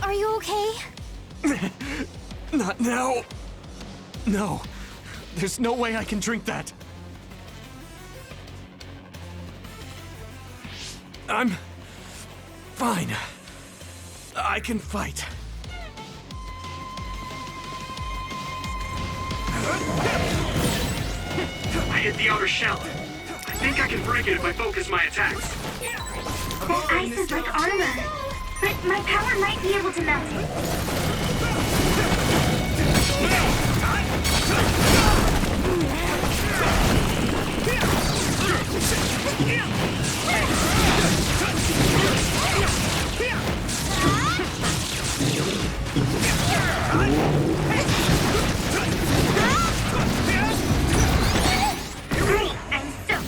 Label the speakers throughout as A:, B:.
A: Are you okay?
B: Not now. No. There's no way I can drink that. I'm fine. I can fight.
C: I hit the outer shell. I think I can break it if I focus my attacks.
D: That ice is like armor, but my power might be able to melt it. Great, I'm stoked.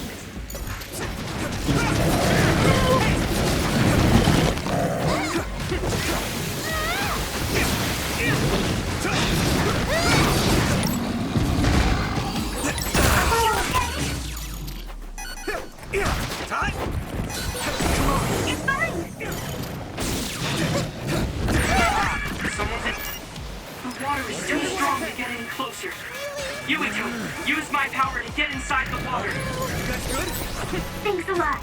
D: It's fine.
C: Someone's in. The water is too strong to get any closer. Yuito, use my power to get inside the water.
D: Thanks a lot.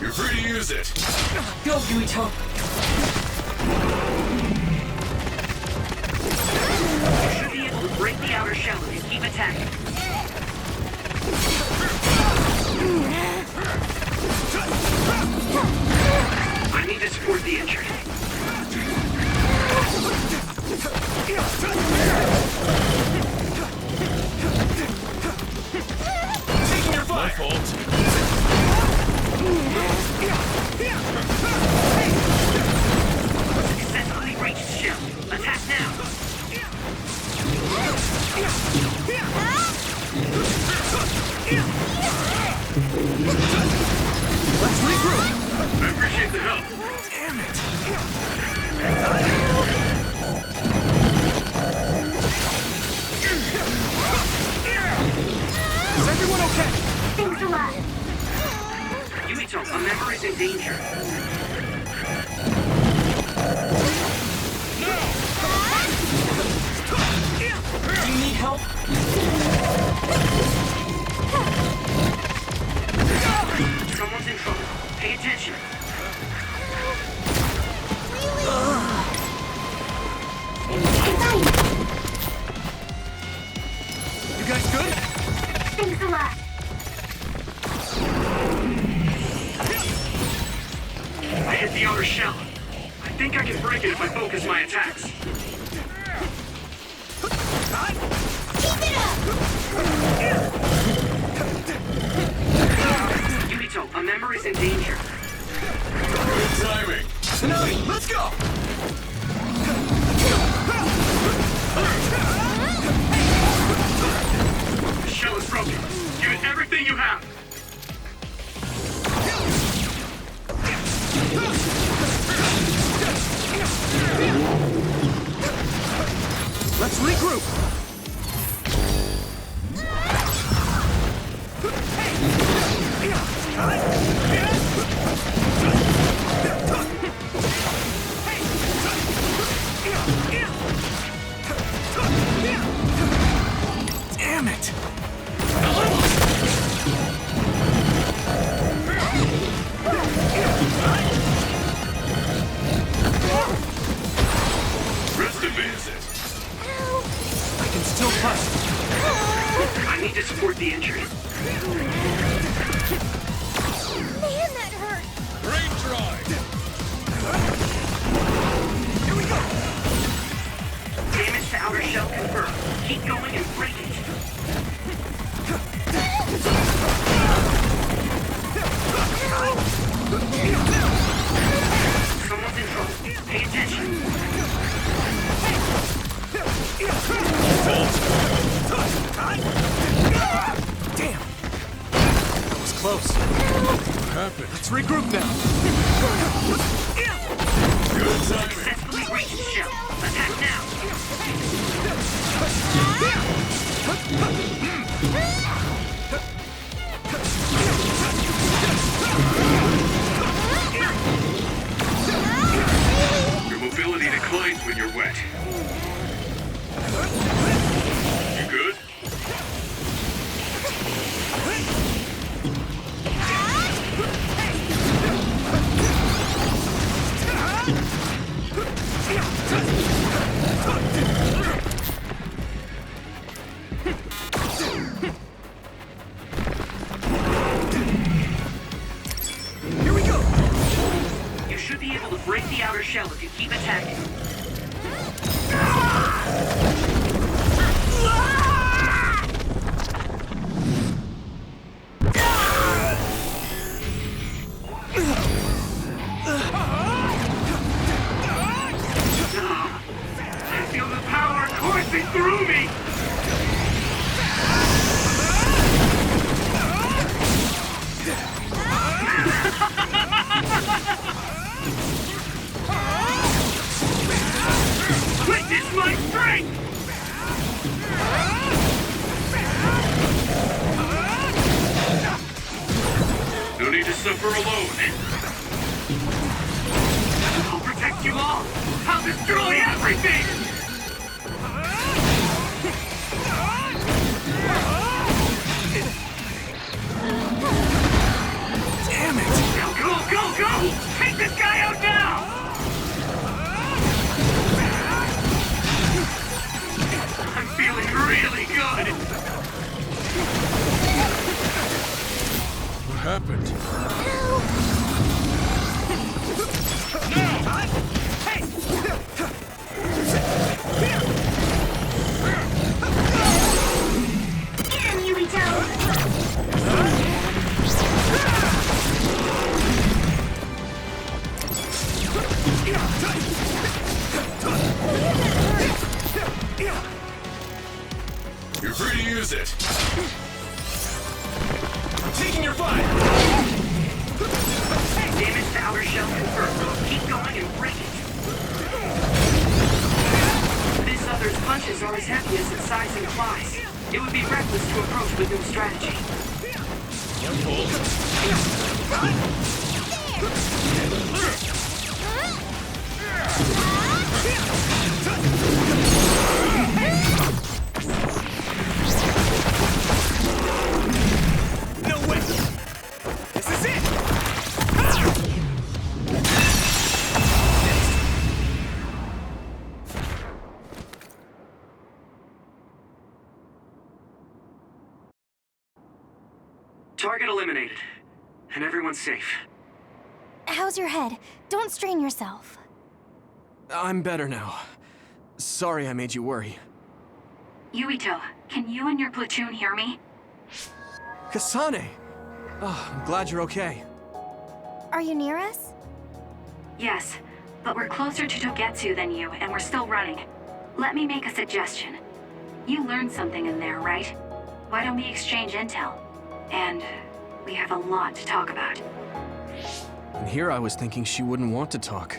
E: You're free to use it.
C: Go, Yuito. You should be able to break the outer shell if you keep attacking. I need to support the injured.
E: Taking your fire. My fault.
C: Successfully reached shell. Attack now.
B: Let's regroup.
C: I appreciate the help.
B: Damn it. Is everyone okay?
D: Thanks a lot.
C: Yuito, a member is in danger. Do you need help? Someone's in trouble. Pay attention.
B: You guys good?
D: Thanks a lot.
C: I hit the outer shell. I think I can break it if I focus my attacks. Yuito, a member is in danger.
E: Good timing.
B: Tsunami, let's go!
C: The shell is broken. Use everything you have.
B: Let's regroup. Damn it!
E: Rest of it.
B: I can still fight.
C: I need to support the injured.
A: Man, that hurt.
E: Brain drive.
B: Here we go!
C: Damage to outer shell confirmed. Keep going and break it. Someone's in trouble. Pay attention.
B: Damn! That was close.
E: What happened?
B: Let's regroup now.
E: Good timing.
C: Successfully reached shell. Attack now. should be able to break the outer shell if you keep attacking. I feel the power coursing through me! Witness my strength! No need to suffer alone. I'll protect you all! I'll destroy everything!
B: Damn it!
C: Now go, go, go! Take this guy out now! I'm feeling really good!
E: What happened?
D: Get him, Yuito!
E: You're free to use it.
B: Taking your fire!
C: Damage to outer shell confirmed. Keep going and break it. This other's punches are as heavy as its size implies. It would be reckless to approach with no strategy.
B: No way! This is it!
C: Target eliminated. And everyone's safe.
A: How's your head? Don't strain yourself.
B: I'm better now. Sorry I made you worry.
D: Yuito, can you and your platoon hear me?
B: Kasane! Oh, I'm glad you're okay.
A: Are you near us?
D: Yes, but we're closer to Togetsu than you, and we're still running. Let me make a suggestion. You learned something in there, right? Why don't we exchange intel? And we have a lot to talk about.
B: And here I was thinking she wouldn't want to talk.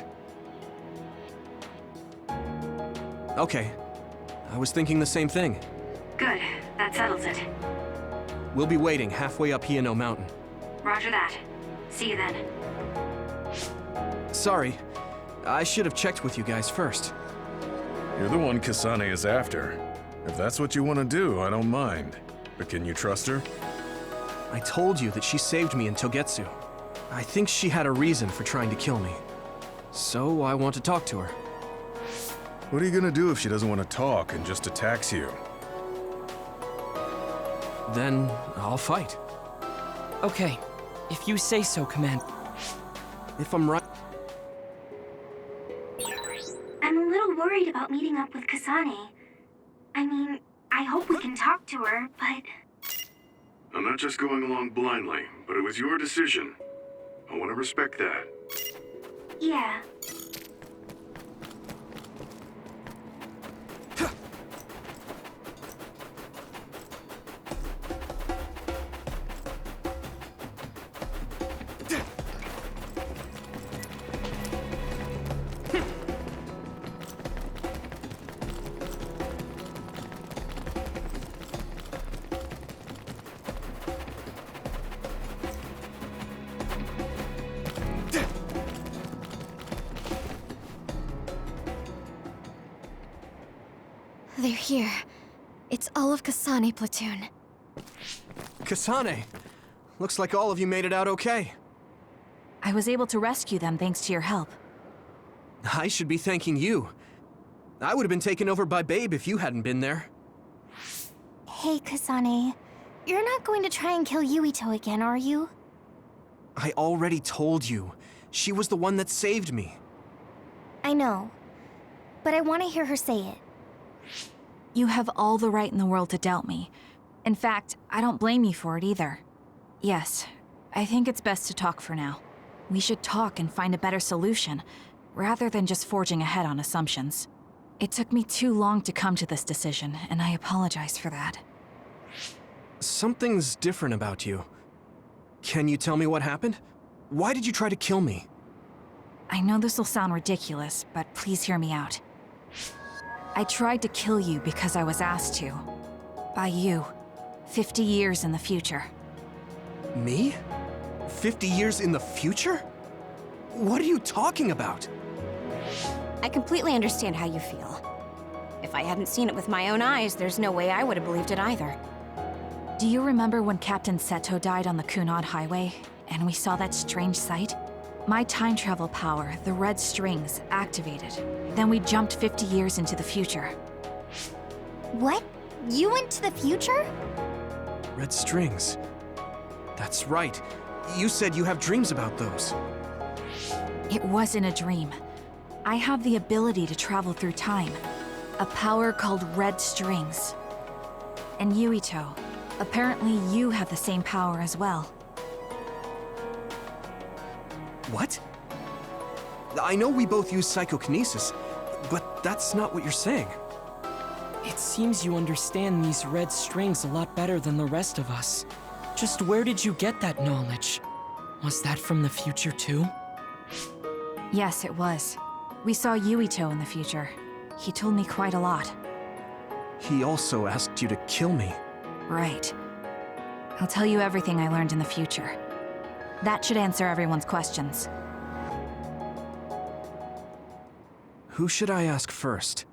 B: Okay. I was thinking the same thing.
D: Good, that settles it.
B: We'll be waiting halfway up Hiano Mountain.
D: Roger that. See you then.
B: Sorry. I should have checked with you guys first.
E: You're the one Kasane is after. If that's what you want to do, I don't mind. But can you trust her?
B: I told you that she saved me in Togetsu. I think she had a reason for trying to kill me. So I want to talk to her.
E: What are you gonna do if she doesn't want to talk and just attacks you?
B: Then I'll fight.
F: Okay, if you say so, Command.
B: If I'm right.
D: I'm a little worried about meeting up with Kasane. I mean, I hope we can talk to her, but...
G: I'm not just going along blindly, but it was your decision. I want to respect that.
D: yeah.
A: They're here. It's all of Kasane platoon.
B: Kasane! Looks like all of you made it out okay.
H: I was able to rescue them thanks to your help.
B: I should be thanking you. I would have been taken over by Babe if you hadn't been there.
A: Hey, Kasane. You're not going to try and kill Yuito again, are you?
B: I already told you. She was the one that saved me.
I: I know, but I want to hear her say it.
H: You have all the right in the world to doubt me. In fact, I don't blame you for it either. Yes, I think it's best to talk for now. We should talk and find a better solution, rather than just forging ahead on assumptions. It took me too long to come to this decision, and I apologize for that.
B: Something's different about you. Can you tell me what happened? Why did you try to kill me?
H: I know this will sound ridiculous, but please hear me out. I tried to kill you because I was asked to. By you. 50 years in the future.
B: Me? 50 years in the future? What are you talking about?
I: I completely understand how you feel. If I hadn't seen it with my own eyes, there's no way I would have believed it either.
H: Do you remember when Captain Seto died on the Kunad Highway, and we saw that strange sight? My time travel power, the red strings, activated. Then we jumped 50 years into the future.
I: What? You went to the future?
B: Red strings. That's right. You said you have dreams about those.
H: It wasn't a dream. I have the ability to travel through time. A power called red strings. And Yuito, apparently you have the same power as well.
B: What? I know we both use psychokinesis, but that's not what you're saying.
F: It seems you understand these red strings a lot better than the rest of us. Just where did you get that knowledge? Was that from the future too?
H: Yes, it was. We saw Yuito in the future. He told me quite a lot.
B: He also asked you to kill me.
H: Right. I'll tell you everything I learned in the future. That should answer everyone's questions.
B: Who should I ask first?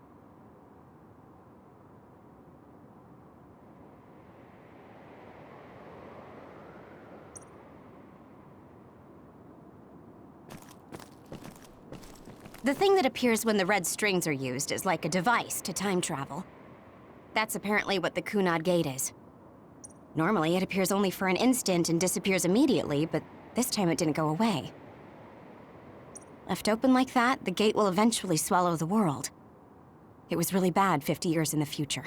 I: The thing that appears when the red strings are used is like a device to time travel. That's apparently what the Kunad Gate is. Normally, it appears only for an instant and disappears immediately, but this time it didn't go away. Left open like that, the gate will eventually swallow the world. It was really bad 50 years in the future.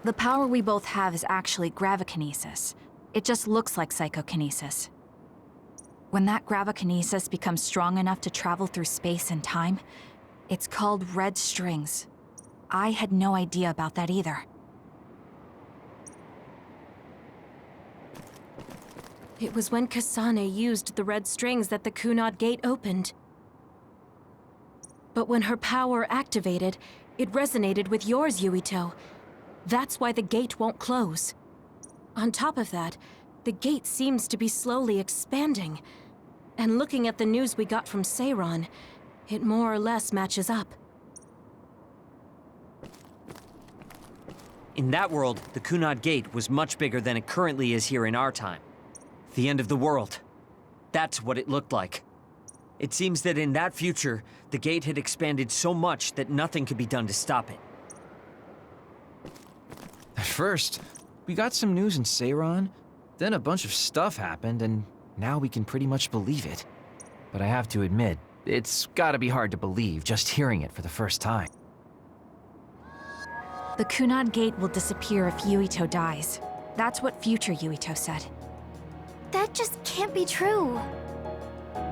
H: The power we both have is actually gravikinesis. It just looks like psychokinesis. When that gravikinesis becomes strong enough to travel through space and time, it's called red strings. I had no idea about that either.
J: It was when Kasane used the red strings that the Kunad Gate opened. But when her power activated, it resonated with yours, Yuito. That's why the gate won't close. On top of that, the gate seems to be slowly expanding. And looking at the news we got from Seiron, it more or less matches up.
K: In that world, the Kunad Gate was much bigger than it currently is here in our time. The end of the world. That's what it looked like. It seems that in that future, the gate had expanded so much that nothing could be done to stop it.
L: At first, we got some news in Seiron, then a bunch of stuff happened, and now we can pretty much believe it. But I have to admit, it's gotta be hard to believe just hearing it for the first time.
H: The Kunad Gate will disappear if Yuito dies. That's what future Yuito said.
I: That just can't be true.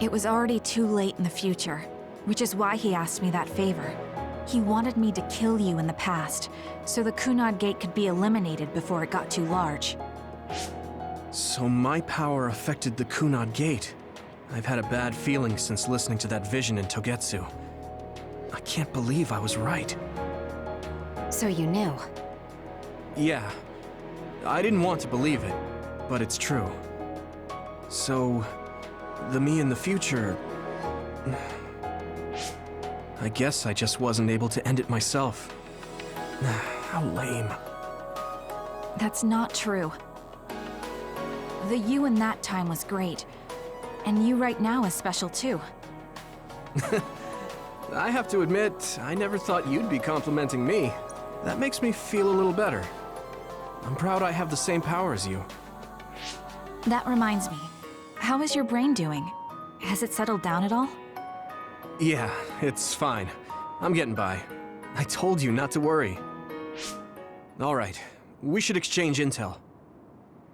H: It was already too late in the future, which is why he asked me that favor. He wanted me to kill you in the past, so the Kunad Gate could be eliminated before it got too large.
B: So my power affected the Kunad Gate. I've had a bad feeling since listening to that vision in Togetsu. I can't believe I was right.
I: So you knew?
B: Yeah. I didn't want to believe it, but it's true. So, the me in the future... I guess I just wasn't able to end it myself. How lame.
H: That's not true. The you in that time was great, and you right now is special too.
B: I have to admit, I never thought you'd be complimenting me. That makes me feel a little better. I'm proud I have the same power as you.
H: That reminds me, How is your brain doing? Has it settled down at all?
B: Yeah, it's fine. I'm getting by. I told you not to worry. All right, we should exchange intel.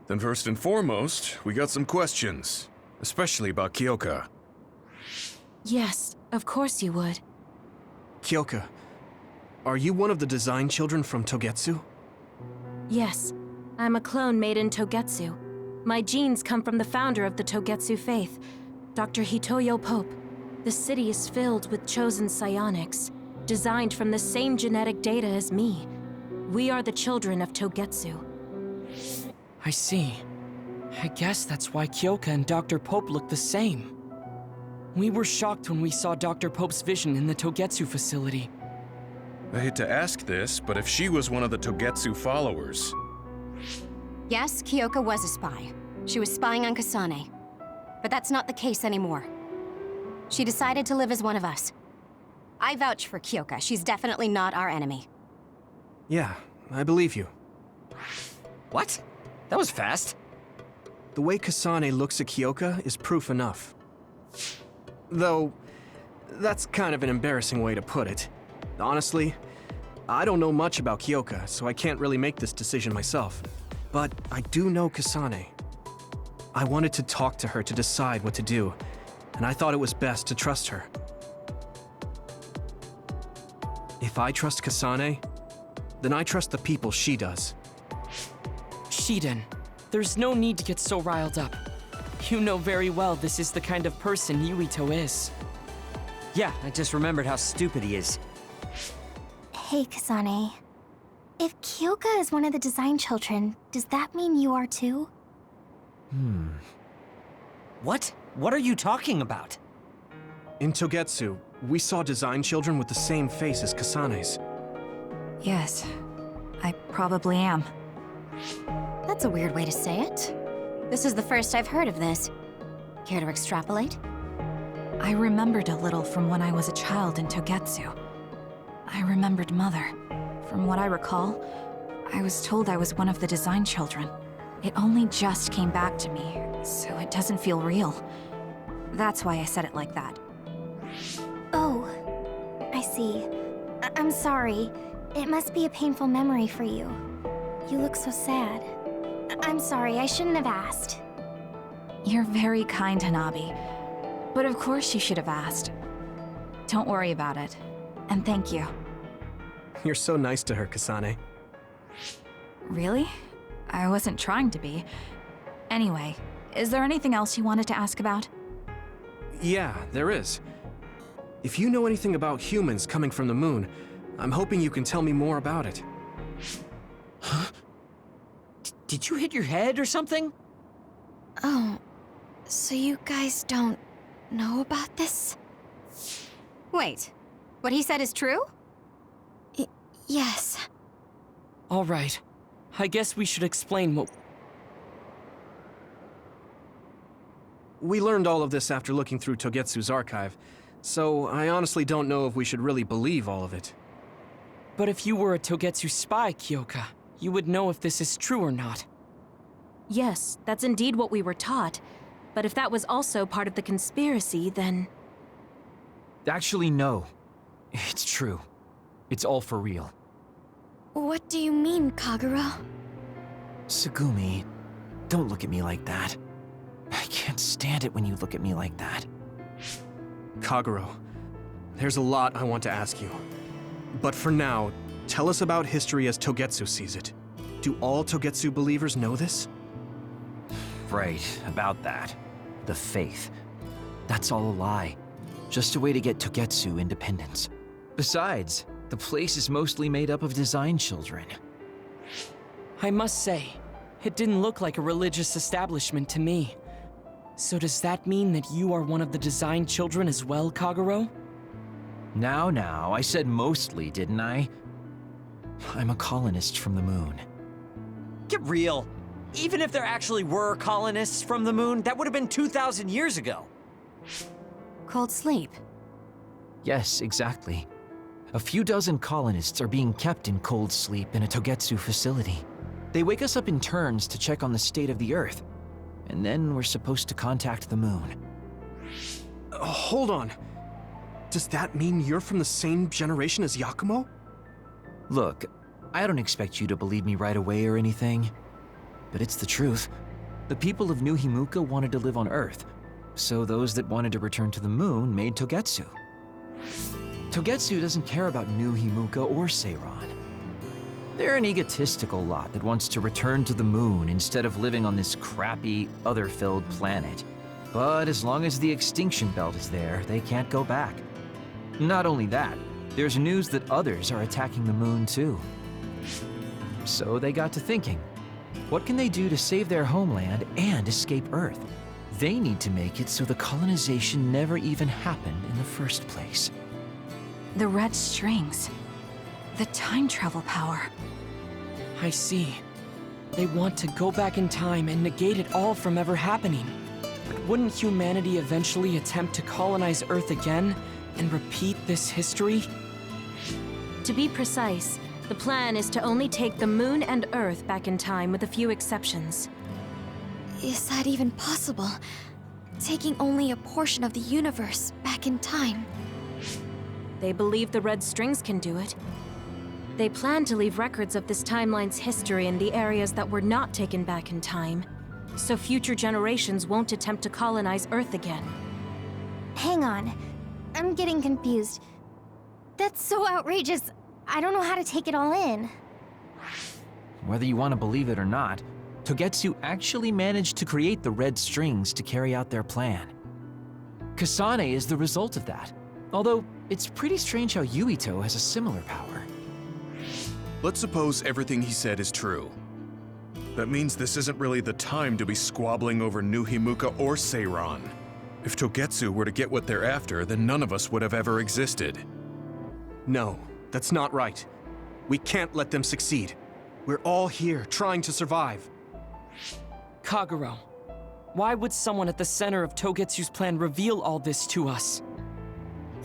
E: Then first and foremost, we got some questions. Especially about Kyoka.
J: Yes, of course you would.
B: Kyoka, are you one of the design children from Togetsu?
J: Yes, I'm a clone made in Togetsu. My genes come from the founder of the Togetsu faith, Dr. Hitoyo Pope. The city is filled with chosen psionics, designed from the same genetic data as me. We are the children of Togetsu.
F: I see. I guess that's why Kyoka and Dr. Pope look the same. We were shocked when we saw Dr. Pope's vision in the Togetsu facility.
E: I hate to ask this, but if she was one of the Togetsu followers...
I: Yes, Kyoka was a spy. She was spying on Kasane. But that's not the case anymore. She decided to live as one of us. I vouch for Kyoka. She's definitely not our enemy.
B: Yeah, I believe you.
K: What? That was fast.
B: The way Kasane looks at Kyoka is proof enough. Though, that's kind of an embarrassing way to put it. Honestly, I don't know much about Kyoka, so I can't really make this decision myself. But I do know Kasane. I wanted to talk to her to decide what to do, and I thought it was best to trust her. If I trust Kasane, then I trust the people she does.
F: Shiden, there's no need to get so riled up. You know very well this is the kind of person Yuito is.
K: Yeah, I just remembered how stupid he is.
M: Hey, Kasane. If Kyoka is one of the design children, does that mean you are too?
K: What? What are you talking about?
B: In Togetsu, we saw design children with the same face as Kasane's.
H: Yes, I probably am.
I: That's a weird way to say it. This is the first I've heard of this. Care to extrapolate?
H: I remembered a little from when I was a child in Togetsu. I remembered Mother. From what I recall, I was told I was one of the design children. It only just came back to me, so it doesn't feel real. That's why I said it like that.
M: Oh, I see. I'm sorry. It must be a painful memory for you. You look so sad. I'm sorry, I shouldn't have asked.
H: You're very kind, Hanabi. But of course you should have asked. Don't worry about it. And thank you.
B: You're so nice to her, Kasane.
H: Really? I wasn't trying to be. Anyway, is there anything else you wanted to ask about?
B: Yeah, there is. If you know anything about humans coming from the moon, I'm hoping you can tell me more about it.
K: Huh? Did you hit your head or something?
A: Oh, so you guys don't know about this?
I: Wait, what he said is true?
A: Yes.
F: All right. I guess we should explain what...
B: We learned all of this after looking through Togetsu's archive, so I honestly don't know if we should really believe all of it.
F: But if you were a Togetsu spy, Kyoka, you would know if this is true or not.
J: Yes, that's indeed what we were taught. But if that was also part of the conspiracy, then...
L: Actually, no. It's true. It's all for real.
A: What do you mean, Kagura?
L: Tsugumi, don't look at me like that. I can't stand it when you look at me like that.
B: Kaguro, there's a lot I want to ask you. But for now, tell us about history as Togetsu sees it. Do all Togetsu believers know this?
L: Right, about that. The faith. That's all a lie. Just a way to get Togetsu independence. Besides, the place is mostly made up of design children.
F: I must say, it didn't look like a religious establishment to me. So does that mean that you are one of the design children as well, Kaguro?
L: Now, I said mostly, didn't I? I'm a colonist from the moon.
K: Get real. Even if there actually were colonists from the moon, that would have been 2,000 years ago.
I: Cold sleep.
L: Yes, exactly. A few dozen colonists are being kept in cold sleep in a Togetsu facility. They wake us up in turns to check on the state of the Earth. and then we're supposed to contact the moon.
B: Hold on. Does that mean you're from the same generation as Yakumo?
L: Look, I don't expect you to believe me right away or anything, but it's the truth. The people of New Himuka wanted to live on Earth, so those that wanted to return to the moon made Togetsu. Togetsu doesn't care about New Himuka or Seiran. They're an egotistical lot that wants to return to the moon instead of living on this crappy, other-filled planet. But as long as the extinction belt is there, they can't go back. Not only that, there's news that others are attacking the moon too. So they got to thinking, what can they do to save their homeland and escape Earth? They need to make it so the colonization never even happened in the first place.
H: The red strings. The time travel power.
F: I see. They want to go back in time and negate it all from ever happening. But wouldn't humanity eventually attempt to colonize Earth again and repeat this history?
J: To be precise, the plan is to only take the moon and Earth back in time with a few exceptions.
A: Is that even possible? Taking only a portion of the universe back in time?
J: They believe the red strings can do it. They plan to leave records of this timeline's history in the areas that were not taken back in time, so future generations won't attempt to colonize Earth again.
M: Hang on. I'm getting confused. That's so outrageous. I don't know how to take it all in.
L: Whether you want to believe it or not, Togetsu actually managed to create the red strings to carry out their plan. Kasane is the result of that, although it's pretty strange how Yuito has a similar power.
E: Let's suppose everything he said is true. That means this isn't really the time to be squabbling over New Himuka or Seiran. If Togetsu were to get what they're after, then none of us would have ever existed.
B: No, that's not right. We can't let them succeed. We're all here trying to survive.
F: Kagero, why would someone at the center of Togetsu's plan reveal all this to us?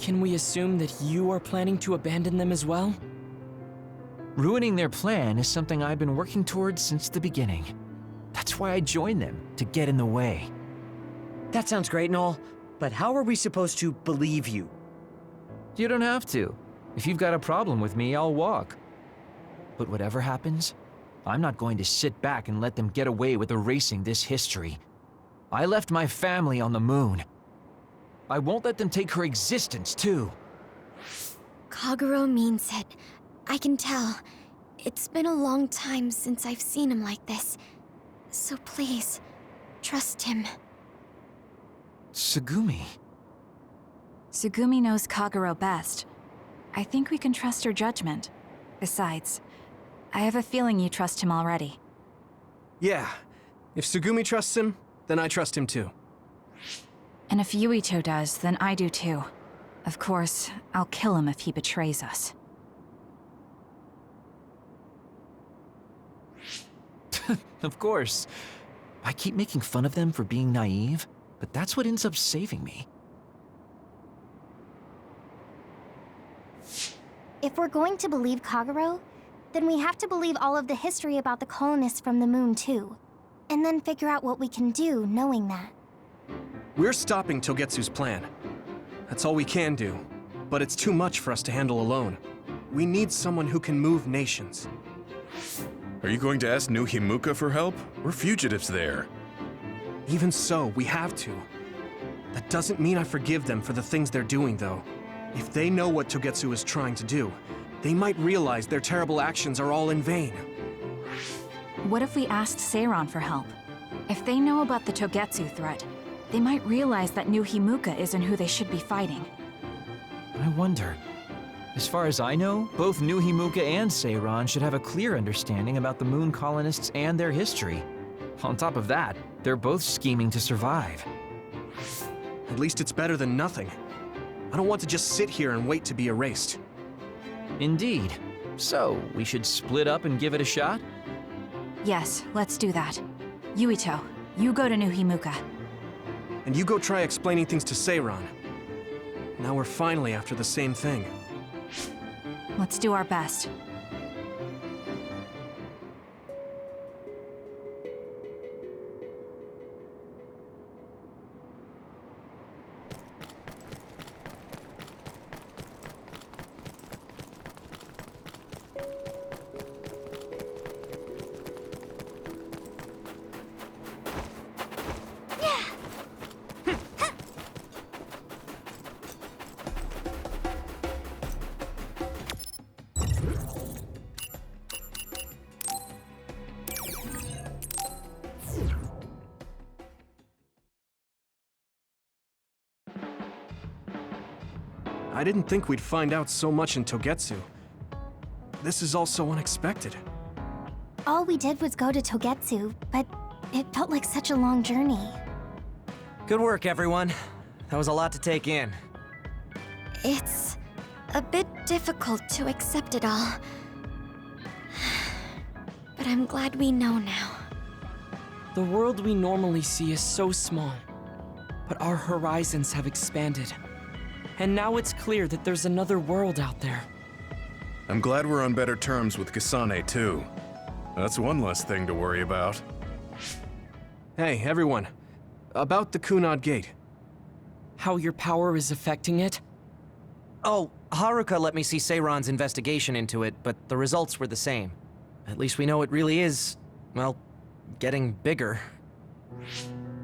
F: Can we assume that you are planning to abandon them as well?
L: Ruining their plan is something I've been working towards since the beginning. That's why I joined them, to get in the way.
K: That sounds great and all, but how are we supposed to believe you?
L: You don't have to. If you've got a problem with me, I'll walk. But whatever happens, I'm not going to sit back and let them get away with erasing this history. I left my family on the moon. I won't let them take her existence, too.
A: Kagero means it. I can tell. It's been a long time since I've seen him like this. So please, trust him.
L: Tsugumi.
H: Tsugumi knows Kagero best. I think we can trust her judgment. Besides, I have a feeling you trust him already.
B: Yeah. If Tsugumi trusts him, then I trust him too.
H: And if Yuito does, then I do too. Of course, I'll kill him if he betrays us.
L: Of course. I keep making fun of them for being naive, but that's what ends up saving me.
M: If we're going to believe Kagero, then we have to believe all of the history about the colonists from the moon too. And then figure out what we can do knowing that.
B: We're stopping Togetsu's plan. That's all we can do. But it's too much for us to handle alone. We need someone who can move nations.
E: Are you going to ask New Himuka for help? We're fugitives there.
B: Even so, we have to. That doesn't mean I forgive them for the things they're doing, though. If they know what Togetsu is trying to do, they might realize their terrible actions are all in vain.
H: What if we asked Seiran for help? If they know about the Togetsu threat, they might realize that New Himuka isn't who they should be fighting.
L: I wonder. As far as I know, both New Himuka and Seiran should have a clear understanding about the moon colonists and their history. On top of that, they're both scheming to survive.
B: At least it's better than nothing. I don't want to just sit here and wait to be erased.
L: Indeed. So, we should split up and give it a shot?
H: Yes, let's do that. Yuito, you go to New Himuka.
B: And you go try explaining things to Seiran. Now we're finally after the same thing.
H: Let's do our best.
B: I didn't think we'd find out so much in Togetsu. This is all so unexpected.
M: All we did was go to Togetsu, but it felt like such a long journey.
N: Good work, everyone. That was a lot to take in.
A: It's a bit difficult to accept it all. But I'm glad we know now.
F: The world we normally see is so small, but our horizons have expanded. And now it's clear that there's another world out there.
E: I'm glad we're on better terms with Kasane, too. That's one less thing to worry about.
B: Hey, everyone. About the Kunad Gate.
F: How your power is affecting it?
N: Oh, Haruka let me see Seiron's investigation into it, but the results were the same. At least we know it really is, well, getting bigger.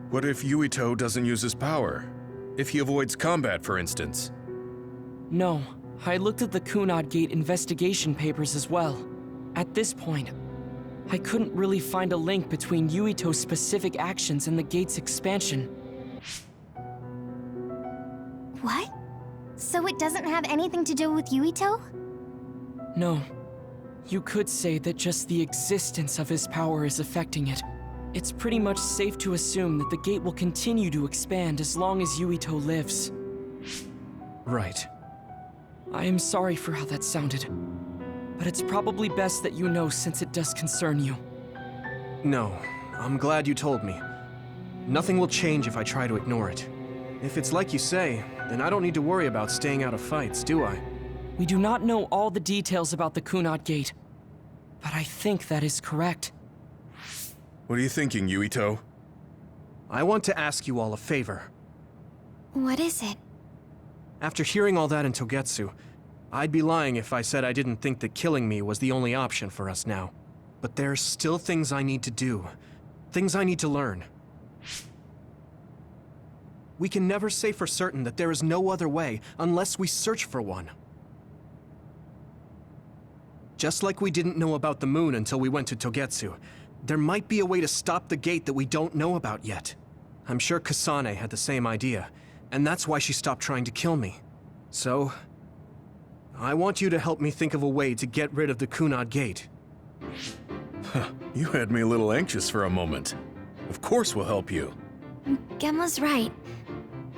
E: What if Yuito doesn't use his power? If he avoids combat, for instance?
F: No, I looked at the Kunad Gate investigation papers as well. At this point, I couldn't really find a link between Yuito's specific actions and the gate's expansion.
M: What? So it doesn't have anything to do with Yuito?
F: No. You could say that just the existence of his power is affecting it. It's pretty much safe to assume that the gate will continue to expand as long as Yuito lives.
B: Right.
F: I am sorry for how that sounded, but it's probably best that you know since it does concern you.
B: No, I'm glad you told me. Nothing will change if I try to ignore it. If it's like you say, then I don't need to worry about staying out of fights, do I?
F: We do not know all the details about the Kunad Gate, but I think that is correct.
E: What are you thinking, Yuito?
B: I want to ask you all a favor.
A: What is it?
B: After hearing all that in Togetsu, I'd be lying if I said I didn't think that killing me was the only option for us now. But there's still things I need to do. Things I need to learn. We can never say for certain that there is no other way unless we search for one. Just like we didn't know about the moon until we went to Togetsu, there might be a way to stop the gate that we don't know about yet. I'm sure Kasane had the same idea, and that's why she stopped trying to kill me. So, I want you to help me think of a way to get rid of the Kunad Gate.
E: You had me a little anxious for a moment. Of course we'll help you.
A: Gemma's right.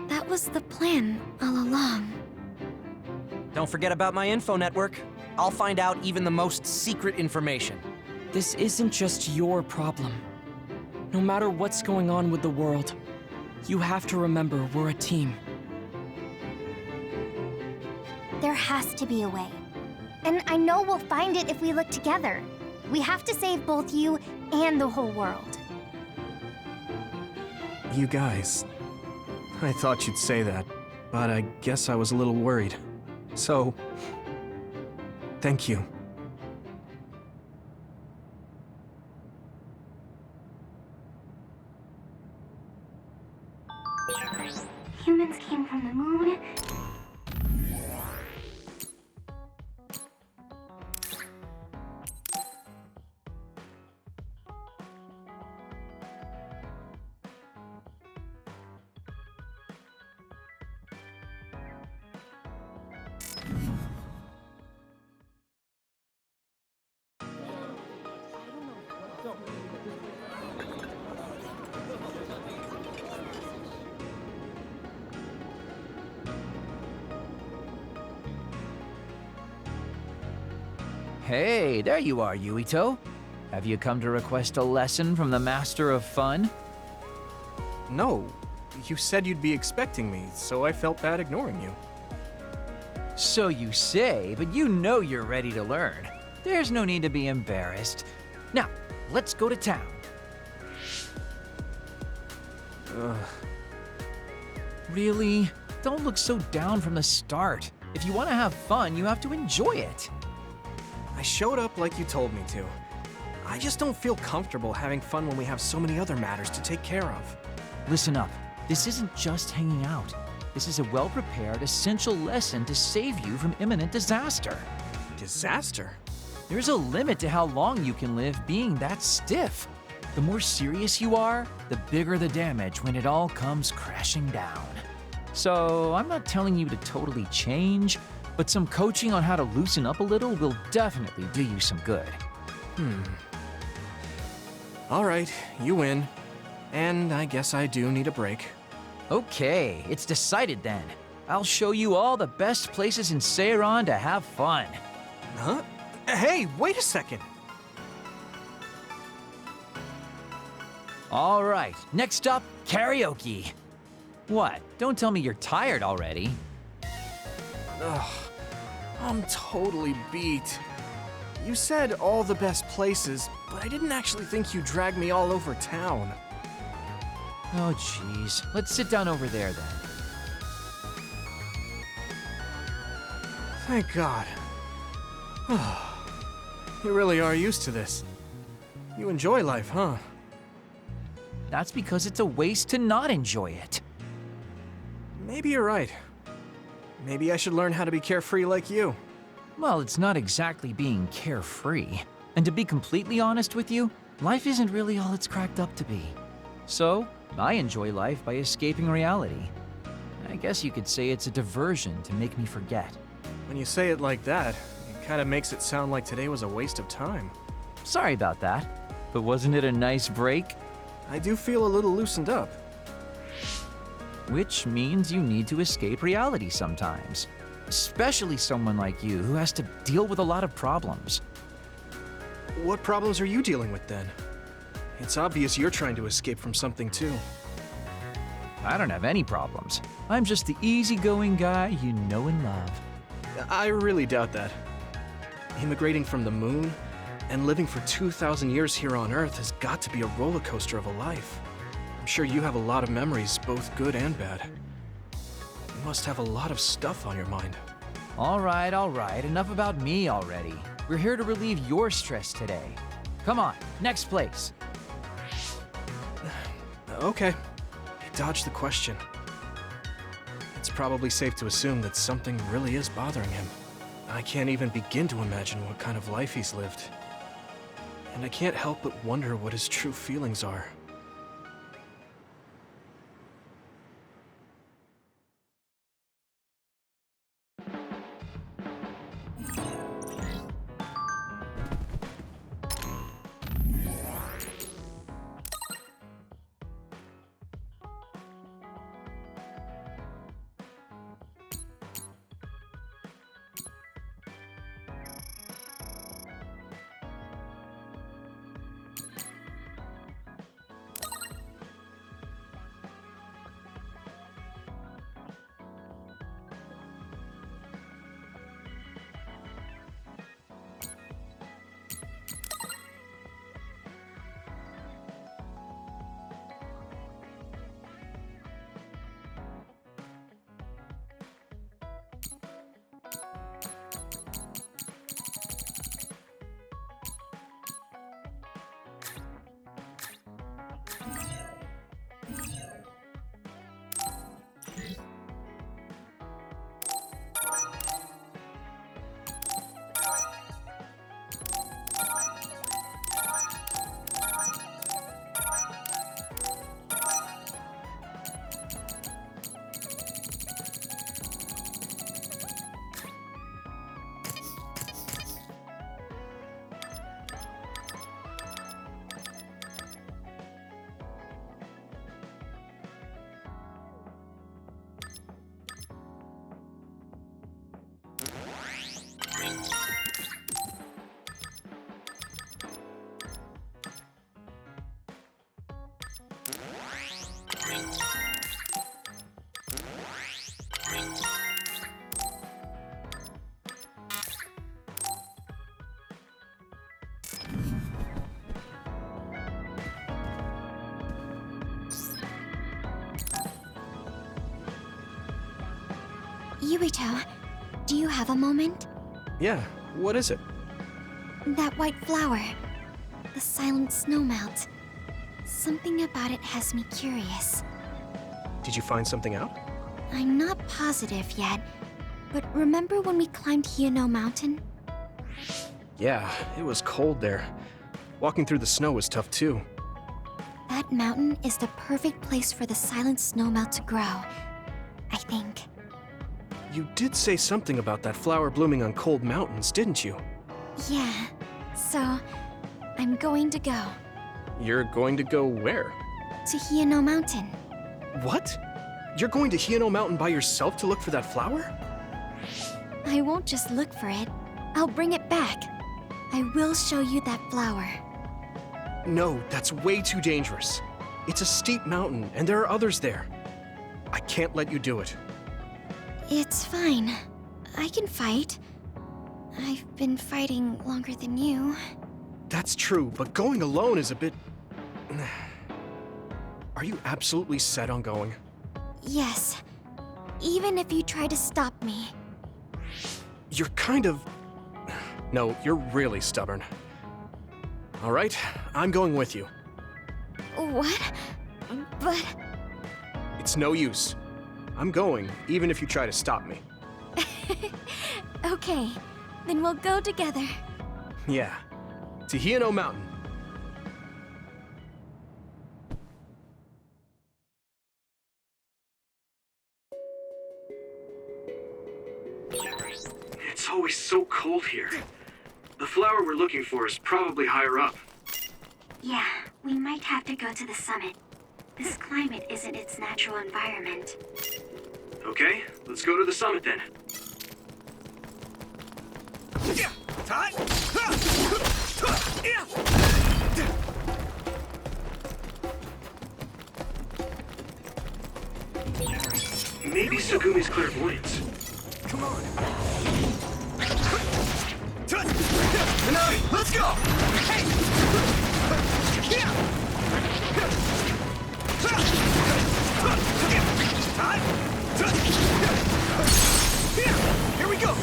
A: That was the plan all along.
N: Don't forget about my info network. I'll find out even the most secret information.
F: This isn't just your problem. No matter what's going on with the world, you have to remember we're a team.
M: There has to be a way. And I know we'll find it if we look together. We have to save both you and the whole world.
B: You guys... I thought you'd say that, but I guess I was a little worried. So... thank you.
M: Humans came from the moon.
L: Hey, there you are, Yuito. Have you come to request a lesson from the Master of Fun?
B: No. You said you'd be expecting me, so I felt bad ignoring you.
L: So you say, but you know you're ready to learn. There's no need to be embarrassed. Now, let's go to town. Really? Don't look so down from the start. If you want to have fun, you have to enjoy it.
B: I showed up like you told me to. I just don't feel comfortable having fun when we have so many other matters to take care of.
L: Listen up. This isn't just hanging out. This is a well-prepared, essential lesson to save you from imminent disaster.
B: Disaster?
L: There's a limit to how long you can live being that stiff. The more serious you are, the bigger the damage when it all comes crashing down. So I'm not telling you to totally change, but some coaching on how to loosen up a little will definitely do you some good.
B: All right, you win. And I guess I do need a break.
L: Okay, it's decided then. I'll show you all the best places in Seiron to have fun.
B: Huh? Hey, wait a second.
L: All right, next up, karaoke. What? Don't tell me you're tired already.
B: Ugh, I'm totally beat. You said all the best places, but I didn't actually think you dragged me all over town.
L: Oh, jeez. Let's sit down over there then.
B: Thank God. You really are used to this. You enjoy life, huh?
L: That's because it's a waste to not enjoy it.
B: Maybe you're right. Maybe I should learn how to be carefree like you.
L: Well, it's not exactly being carefree. And to be completely honest with you, life isn't really all it's cracked up to be. So, I enjoy life by escaping reality. I guess you could say it's a diversion to make me forget.
B: When you say it like that, it kind of makes it sound like today was a waste of time.
L: Sorry about that, but wasn't it a nice break?
B: I do feel a little loosened up.
L: Which means you need to escape reality sometimes. Especially someone like you who has to deal with a lot of problems.
B: What problems are you dealing with then? It's obvious you're trying to escape from something too.
L: I don't have any problems. I'm just the easygoing guy you know and love.
B: I really doubt that. Immigrating from the moon and living for 2,000 years here on Earth has got to be a roller coaster of a life. I'm sure you have a lot of memories, both good and bad. You must have a lot of stuff on your mind.
L: All right, enough about me already. We're here to relieve your stress today. Come on, next place.
B: Okay, I dodged the question. It's probably safe to assume that something really is bothering him. I can't even begin to imagine what kind of life he's lived. And I can't help but wonder what his true feelings are.
A: Yuito, do you have a moment?
B: Yeah, what is it?
A: That white flower. The silent snowmelt. Something about it has me curious.
B: Did you find something out?
A: I'm not positive yet, but remember when we climbed Hiono Mountain?
B: Yeah, it was cold there. Walking through the snow was tough too.
A: That mountain is the perfect place for the silent snowmelt to grow. I think.
B: You did say something about that flower blooming on cold mountains, didn't you?
A: Yeah, so I'm going to go
B: You're going to go where?
A: to Hieno Mountain.
B: What? You're going to Hieno Mountain by yourself to look for that flower?
A: I won't just look for it. I'll bring it back. I will show you that flower.
B: No, that's way too dangerous. It's a steep mountain, and there are others there. I can't let you do it.
A: It's fine. I can fight. I've been fighting longer than you.
B: That's true, but going alone is a bit... Are you absolutely set on going?
A: Yes. Even if you try to stop me.
B: You're kind of... No, you're really stubborn. All right, I'm going with you.
A: What? But...
B: It's no use. I'm going, even if you try to stop me.
A: Okay, then we'll go together.
B: Yeah, to Hieno Mountain.
G: It's always so cold here. The flower we're looking for is probably higher up.
D: Yeah, we might have to go to the summit. This climate isn't its natural environment.
G: Okay, let's go to the summit then. Maybe Segumi's clairvoyance.
B: Come on. Minami, let's go! Here we go!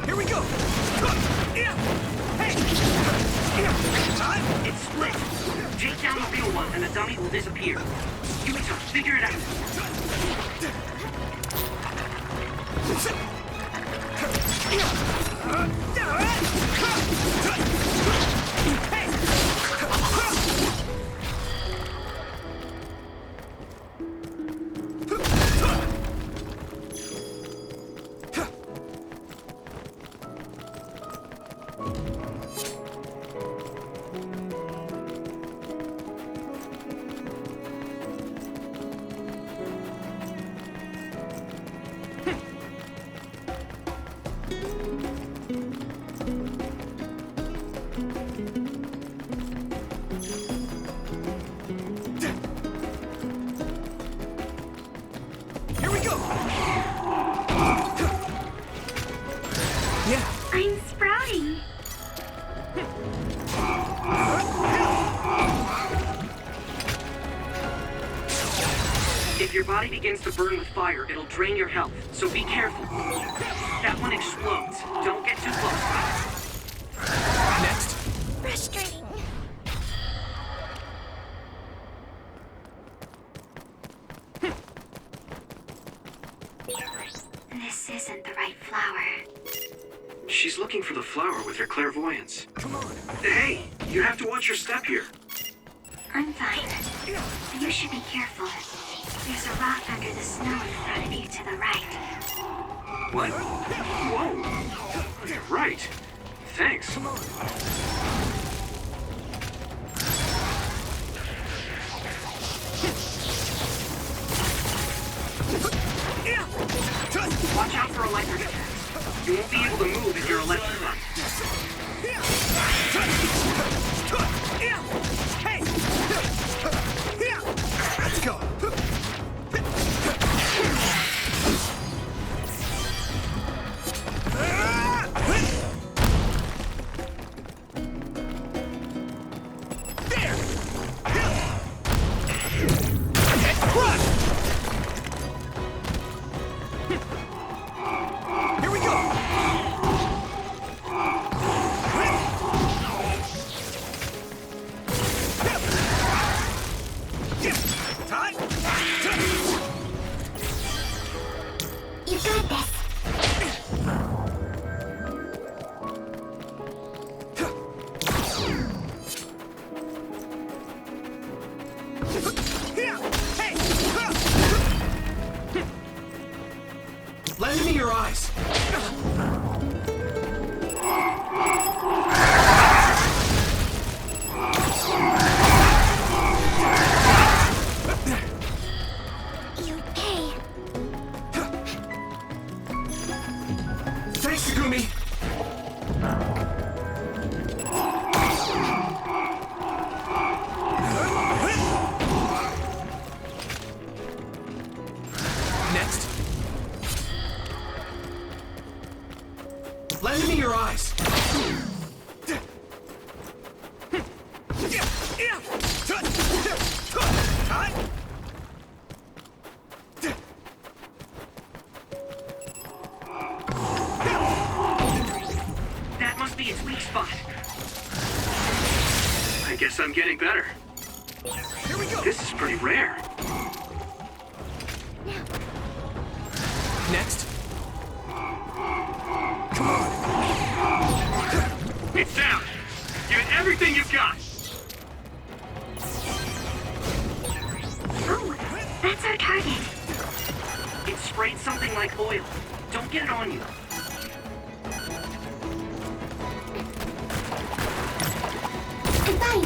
B: Here we go!
C: It's split. Take down the real one and the dummy will disappear. Yuito, figure it out.
D: I'm sprouting.
C: If your body begins to burn with fire, it'll drain your health, so be careful. That one explodes. Don't get too close.
B: Next.
A: Frustrating.
D: This isn't the right flower.
G: She's looking for the flower with her clairvoyance.
B: Come on.
G: Hey, you have to watch your step here.
D: I'm fine. You should be careful. There's a rock under the snow in front of you to the right.
G: What? Whoa. You're right. Thanks.
B: Come on.
C: Watch out for electric attacks. You won't be able to move if you're electrified.
B: Let's go. Next. Lend me your eyes.
C: That must be its weak spot. I guess I'm getting better.
B: Here we go.
C: This is pretty rare.
B: Next. Come on.
C: It's down. Give it everything you've got.
D: Oh, that's our target.
C: It sprayed something like oil. Don't get it on you.
M: I'm fine.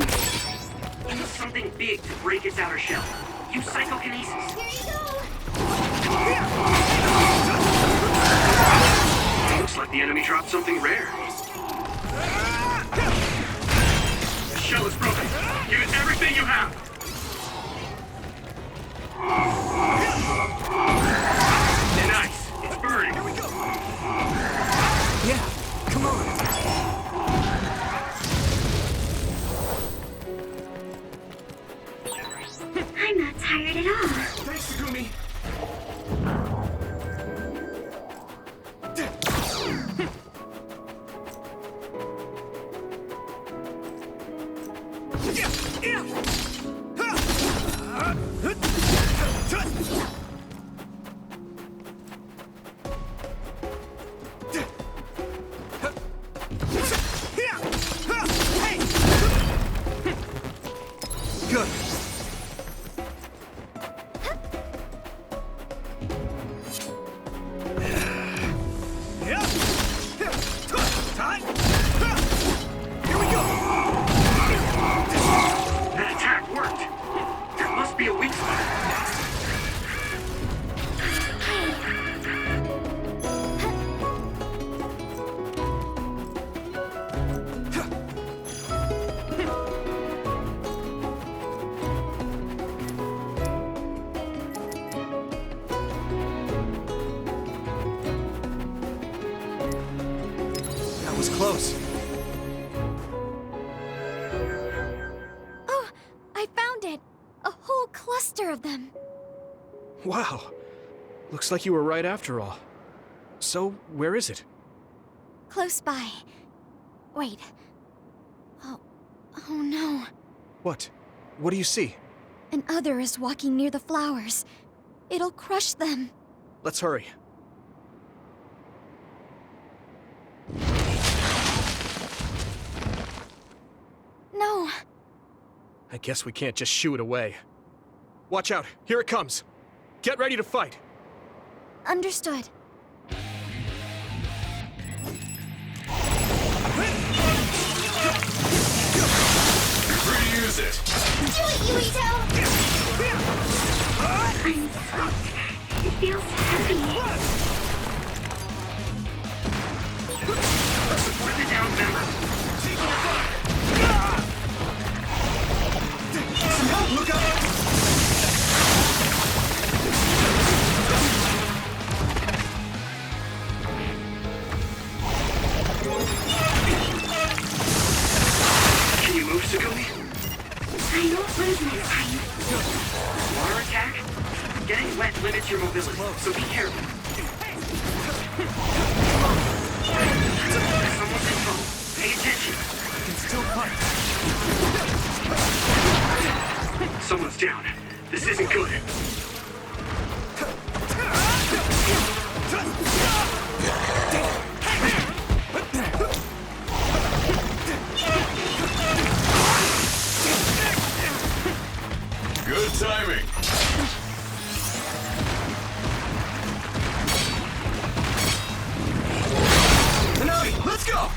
C: Use something big to break its outer shell. Use psychokinesis.
M: Here you go.
C: Looks like the enemy dropped something rare. The shell is broken. Give it everything you have. Nice. It's burning.
B: Here we go. Yeah, come on.
D: I'm not tired at all.
B: Thanks, Takumi. Good. Here we go.
C: That attack worked. There must be a weak spot.
B: That was close.
A: Oh, I found it! A whole cluster of them.
B: Wow. Looks like you were right after all. So, where is it?
A: Close by. Wait. Oh no.
B: What? What do you see?
A: An other is walking near the flowers. It'll crush them.
B: Let's hurry.
A: No.
B: I guess we can't just shoo it away. Watch out, here it comes. Get ready to fight.
A: Understood.
E: You're free to use it.
M: Do it, Yuito!
D: I'm soaked. It feels heavy.
C: Rip it down, member.
B: Look out!
C: Can you move, Takumi?
D: I won't lose this time.
C: Water attack? Getting wet limits your mobility, so be careful. Someone's in trouble. Pay attention.
B: I can still fight.
C: Someone's down. This isn't good.
E: Good timing.
B: Hanabi, let's go!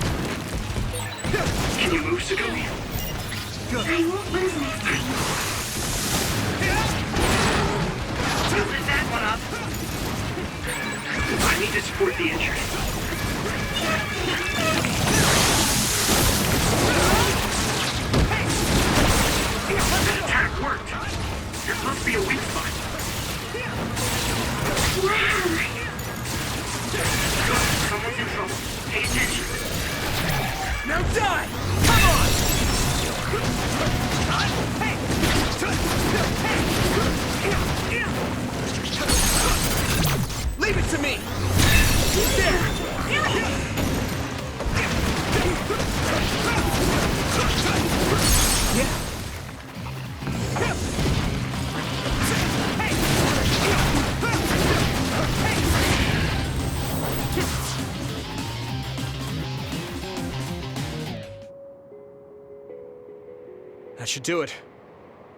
C: Can you move, Takumi?
D: I won't lose this time.
C: Don't let that one up. I need to support the injured.
B: Now die! Come on! Leave it to me! That should do it.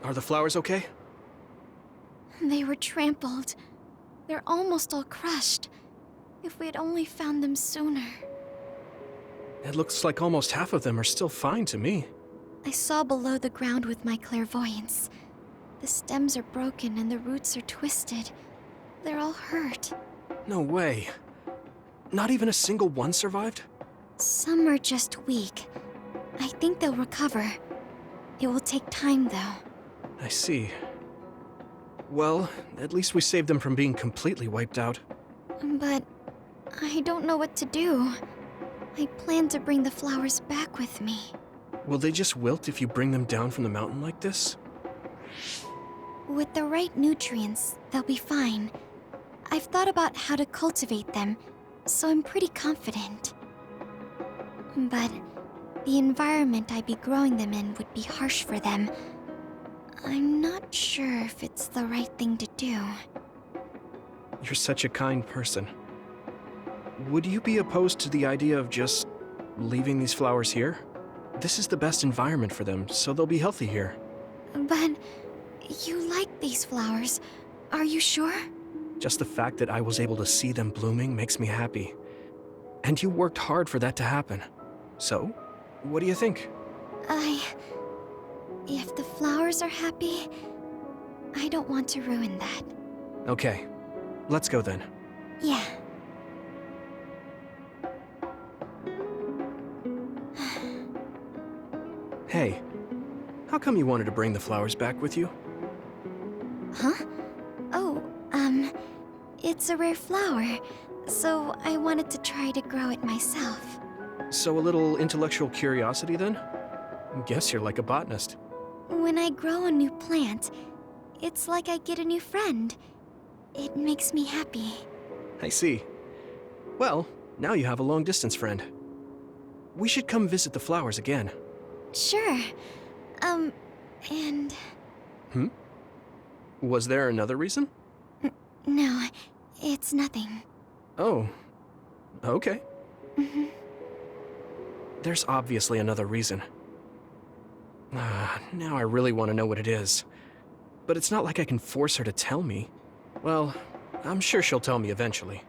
B: Are the flowers okay?
A: They were trampled. They're almost all crushed. If we had only found them sooner.
B: It looks like almost half of them are still fine to me.
A: I saw below the ground with my clairvoyance. The stems are broken and the roots are twisted. They're all hurt.
B: No way. Not even a single one survived?
A: Some are just weak. I think they'll recover. It will take time, though.
B: I see. Well, at least we saved them from being completely wiped out.
A: But I don't know what to do. I plan to bring the flowers back with me.
B: Will they just wilt if you bring them down from the mountain like this?
A: With the right nutrients, they'll be fine. I've thought about how to cultivate them, so I'm pretty confident. But the environment I'd be growing them in would be harsh for them. I'm not sure if it's the right thing to do.
B: You're such a kind person. Would you be opposed to the idea of just leaving these flowers here? This is the best environment for them, so they'll be healthy here.
A: But you like these flowers, are you sure?
B: Just the fact that I was able to see them blooming makes me happy. And you worked hard for that to happen. So, what do you think?
A: If the flowers are happy, I don't want to ruin that.
B: Okay, let's go then.
A: Yeah.
B: Hey, how come you wanted to bring the flowers back with you?
A: Huh? Oh, it's a rare flower, so I wanted to try to grow it myself.
B: So a little intellectual curiosity then? Guess you're like a botanist.
A: When I grow a new plant, it's like I get a new friend. It makes me happy.
B: I see. Well, now you have a long-distance friend. We should come visit the flowers again.
A: Sure. And...
B: Was there another reason?
A: No, it's nothing.
B: Oh, okay.
A: Mm-hmm.
B: There's obviously another reason. Now I really want to know what it is. But it's not like I can force her to tell me. Well, I'm sure she'll tell me eventually.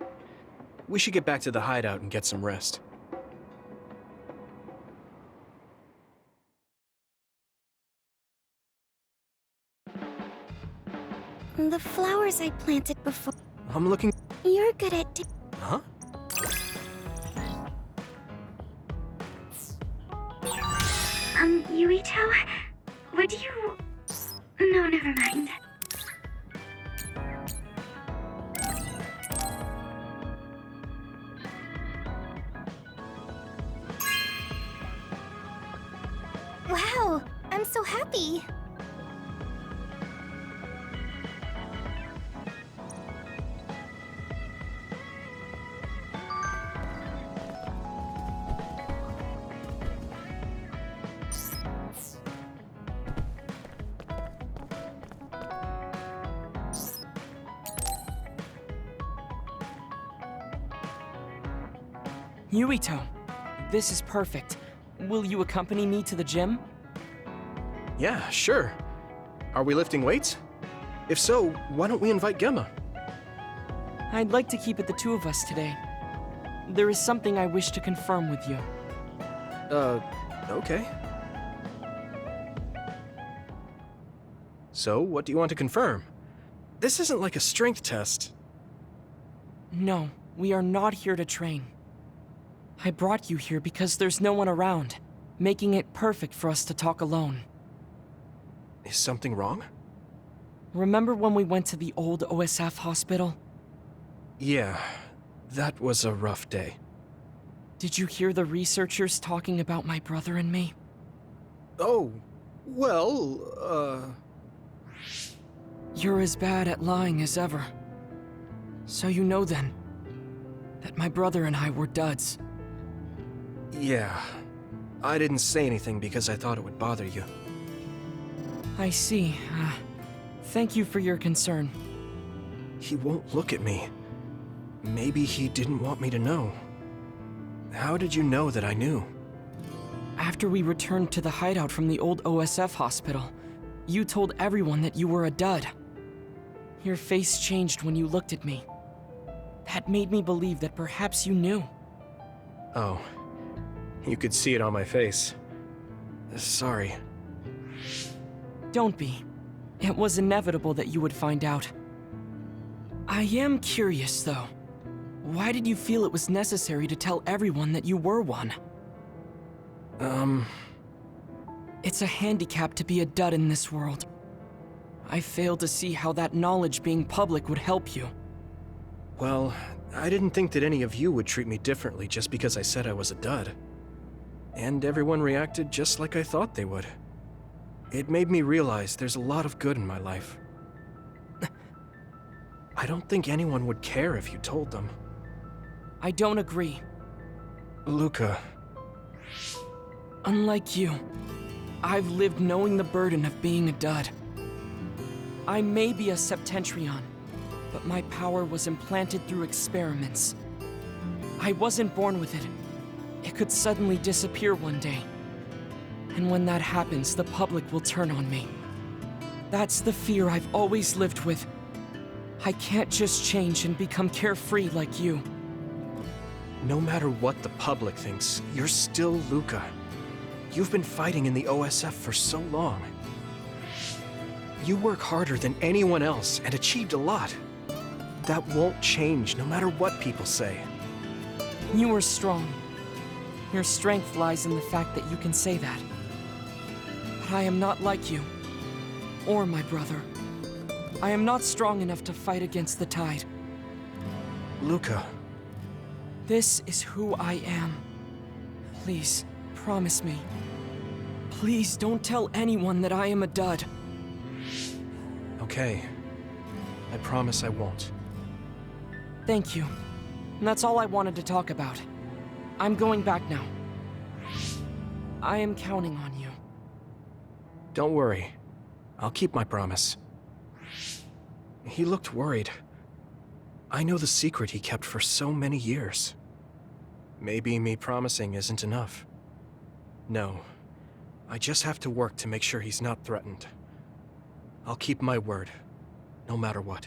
B: We should get back to the hideout and get some rest.
M: The flowers I planted before.
B: I'm looking...
M: You're good at...
B: Huh?
D: Yuito? Would you... No, never mind.
M: Wow, I'm so happy.
F: Yuito, this is perfect. Will you accompany me to the gym?
B: Yeah, sure. Are we lifting weights? If so, why don't we invite Gemma?
F: I'd like to keep it the two of us today. There is something I wish to confirm with you.
B: Okay. So, what do you want to confirm? This isn't like a strength test.
F: No, we are not here to train. I brought you here because there's no one around, making it perfect for us to talk alone.
B: Is something wrong?
F: Remember when we went to the old OSF hospital?
B: Yeah, that was a rough day.
F: Did you hear the researchers talking about my brother and me?
B: Oh, well,
F: You're as bad at lying as ever. So you know then, that my brother and I were duds.
B: yeah. I didn't say anything because I thought it would bother you.
F: I see. Thank you for your concern.
B: He won't look at me. Maybe he didn't want me to know. How did you know that I knew?
F: After we returned to the hideout from the old OSF hospital, you told everyone that you were a dud. Your face changed when you looked at me. That made me believe that perhaps you knew.
B: Oh, you could see it on my face. Sorry.
F: Don't be. It was inevitable that you would find out. I am curious, though. Why did you feel it was necessary to tell everyone that you were one? It's a handicap to be a dud in this world. I fail to see how that knowledge being public would help you.
B: Well, I didn't think that any of you would treat me differently just because I said I was a dud. And everyone reacted just like I thought they would. It made me realize there's a lot of good in my life. I don't think anyone would care if you told them.
F: I don't agree.
B: Luca.
F: Unlike you, I've lived knowing the burden of being a dud. I may be a Septentrion, but my power was implanted through experiments. I wasn't born with it. It could suddenly disappear one day. And when that happens, the public will turn on me. That's the fear I've always lived with. I can't just change and become carefree like you.
B: No matter what the public thinks, you're still Luca. You've been fighting in the OSF for so long. You work harder than anyone else and achieved a lot. That won't change no matter what people say.
F: You are strong. Your strength lies in the fact that you can say that. But I am not like you, or my brother. I am not strong enough to fight against the tide.
B: Luca.
F: This is who I am. Please, promise me. Please don't tell anyone that I am a dud.
B: Okay. I promise I won't.
F: Thank you. That's all I wanted to talk about. I'm going back now. I am counting on you.
B: Don't worry. I'll keep my promise. He looked worried. I know the secret he kept for so many years. Maybe me promising isn't enough. No. I just have to work to make sure he's not threatened. I'll keep my word, no matter what.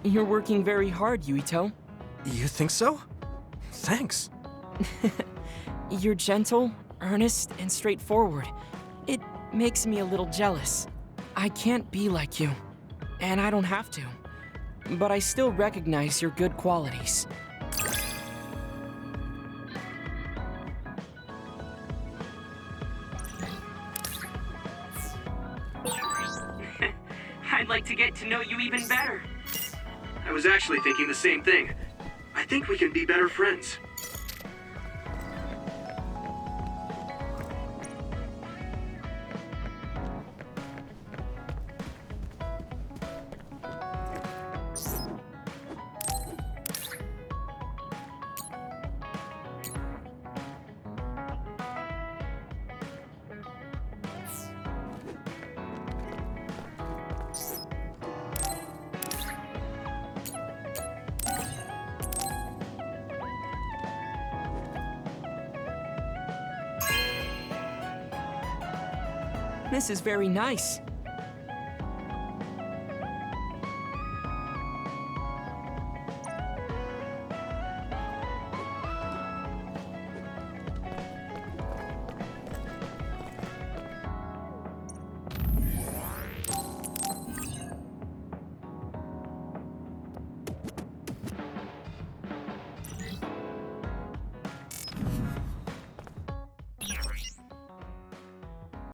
F: You're working very hard, Yuito.
B: You think so? Thanks.
F: You're gentle, earnest, and straightforward. It makes me a little jealous. I can't be like you, and I don't have to. But I still recognize your good qualities.
C: I'd like to get to know you even better. I was actually thinking the same thing. I think we can be better friends.
F: This is very nice.